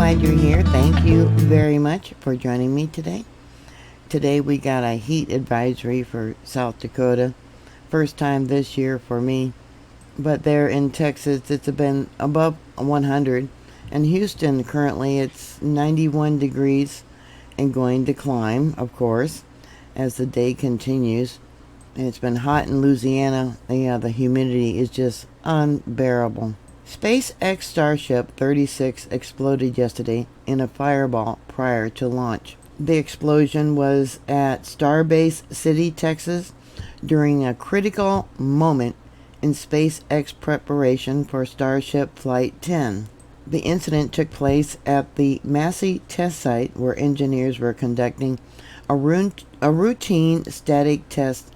glad you're here. Thank you very much for joining me today. Today we got a heat advisory for South Dakota. First time this year for me. But there in Texas it's been above 100. In Houston currently it's 91 degrees and going to climb, of course, as the day continues. And it's been hot in Louisiana. The humidity is just unbearable. SpaceX Starship 36 exploded yesterday in a fireball prior to launch. The explosion was at Starbase City, Texas, during a critical moment in SpaceX preparation for Starship Flight 10. The incident took place at the Massey test site where engineers were conducting a routine static test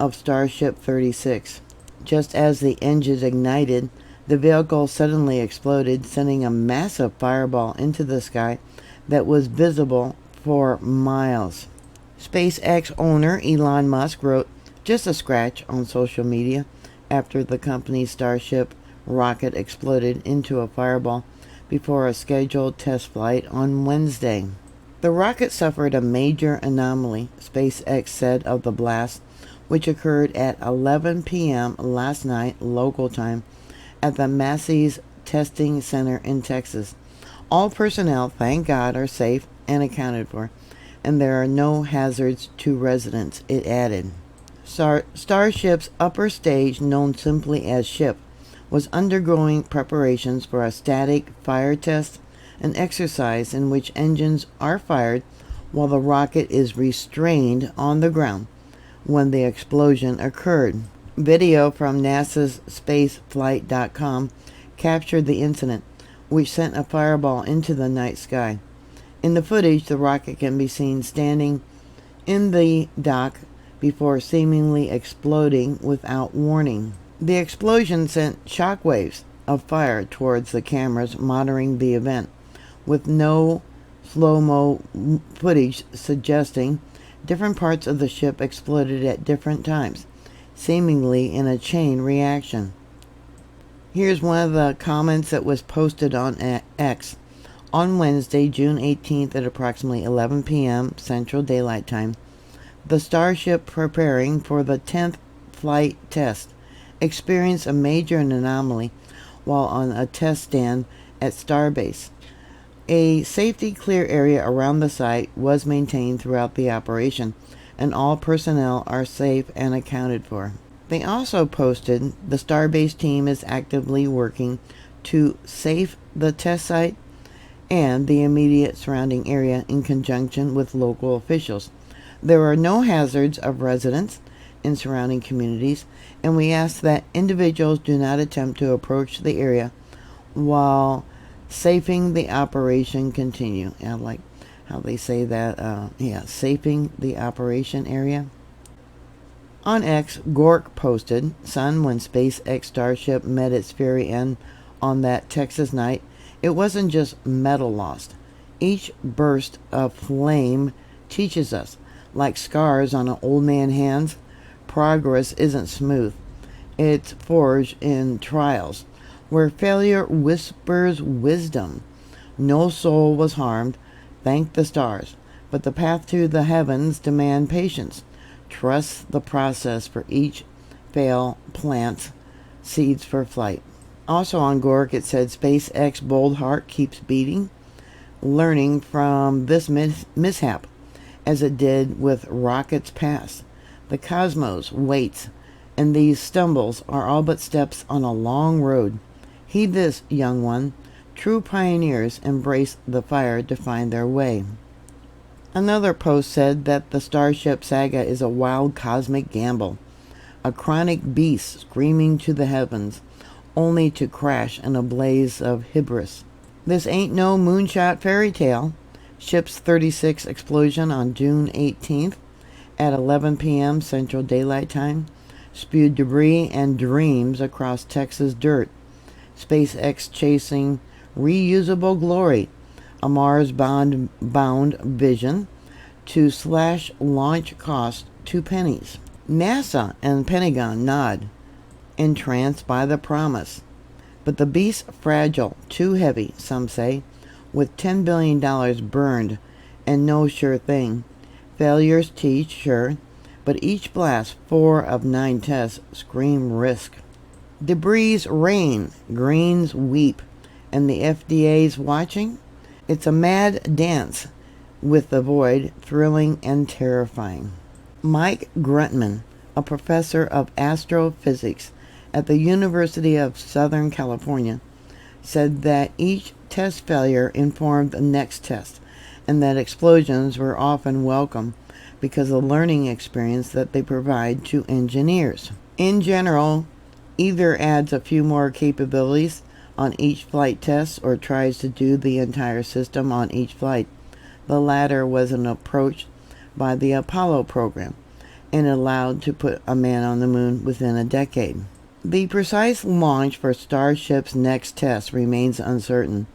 of Starship 36. Just as the engines ignited, the vehicle suddenly exploded, sending a massive fireball into the sky that was visible for miles. SpaceX owner Elon Musk wrote just a scratch on social media after the company's Starship rocket exploded into a fireball before a scheduled test flight on Wednesday. The rocket suffered a major anomaly, SpaceX said of the blast, which occurred at 11 p.m. last night local time at the Massey's Testing Center in Texas. All personnel, thank God, are safe and accounted for, and there are no hazards to residents, it added. Starship's upper stage, known simply as Ship, was undergoing preparations for a static fire test, an exercise in which engines are fired while the rocket is restrained on the ground when the explosion occurred. Video from NASA's spaceflight.com captured the incident, which sent a fireball into the night sky. In the footage, the rocket can be seen standing in the dock before seemingly exploding without warning. The explosion sent shockwaves of fire towards the cameras monitoring the event, with no slow-mo footage suggesting different parts of the ship exploded at different times, seemingly in a chain reaction. Here's one of the comments that was posted on X on Wednesday, June 18th at approximately 11 p.m. Central Daylight Time. The Starship preparing for the 10th flight test experienced a major anomaly while on a test stand at Starbase. A safety clear area around the site was maintained throughout the operation, and all personnel are safe and accounted for. They also posted the Starbase team is actively working to safe the test site and the immediate surrounding area in conjunction with local officials. There are no hazards of residents in surrounding communities, and we ask that individuals do not attempt to approach the area while safing the operation continue. I like how they say that, safing the operation area. On X, Gork posted, "Son, when SpaceX Starship met its very end on that Texas night, it wasn't just metal lost. Each burst of flame teaches us, like scars on an old man's hands, progress isn't smooth. It's forged in trials, where failure whispers wisdom. No soul was harmed, thank the stars, but the path to the heavens demand patience. Trust the process, for each fail plants seeds for flight." Also on Gork it said, "SpaceX bold heart keeps beating, learning from this mishap, as it did with rockets past. The cosmos waits, and these stumbles are all but steps on a long road. Heed this, young one. True pioneers embrace the fire to find their way." Another post said that the Starship saga is a wild cosmic gamble, a chronic beast screaming to the heavens, only to crash in a blaze of hubris. This ain't no moonshot fairy tale. Ship's 36 explosion on June 18th at 11 p.m. Central Daylight Time spewed debris and dreams across Texas dirt. SpaceX chasing reusable glory, a Mars-bound vision to slash launch cost to pennies. NASA and Pentagon nod, entranced by the promise. But the beast's fragile, too heavy, some say. with $10 billion burned and no sure thing. Failures teach, sure, but each blast, 4 of 9 tests, scream risk. Debris rain, greens weep, and the FDA's watching? It's a mad dance with the void, thrilling and terrifying. Mike Gruntman, a professor of astrophysics at the University of Southern California, said that each test failure informed the next test, and that explosions were often welcome because of the learning experience that they provide to engineers. In general, either adds a few more capabilities on each flight test or tries to do the entire system on each flight. The latter was an approach by the Apollo program and allowed to put a man on the moon within a decade. The precise launch for Starship's next test remains uncertain,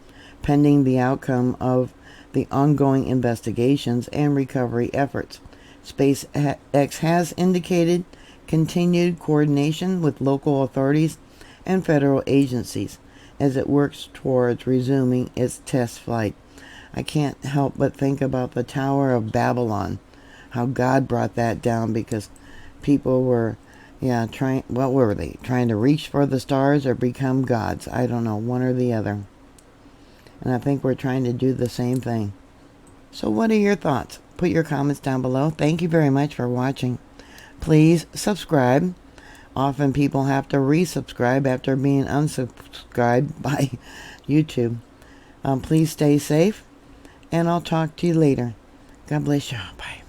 pending the outcome of the ongoing investigations and recovery efforts. SpaceX has indicated continued coordination with local authorities and federal agencies as it works towards resuming its test flight. I can't help but think about the Tower of Babylon, how God brought that down because people were, what were they? Trying to reach for the stars or become gods? I don't know, one or the other. And I think we're trying to do the same thing. So what are your thoughts? Put your comments down below. Thank you very much for watching. Please subscribe. Often people have to resubscribe after being unsubscribed by YouTube. Please stay safe, and I'll talk to you later. God bless you. Bye.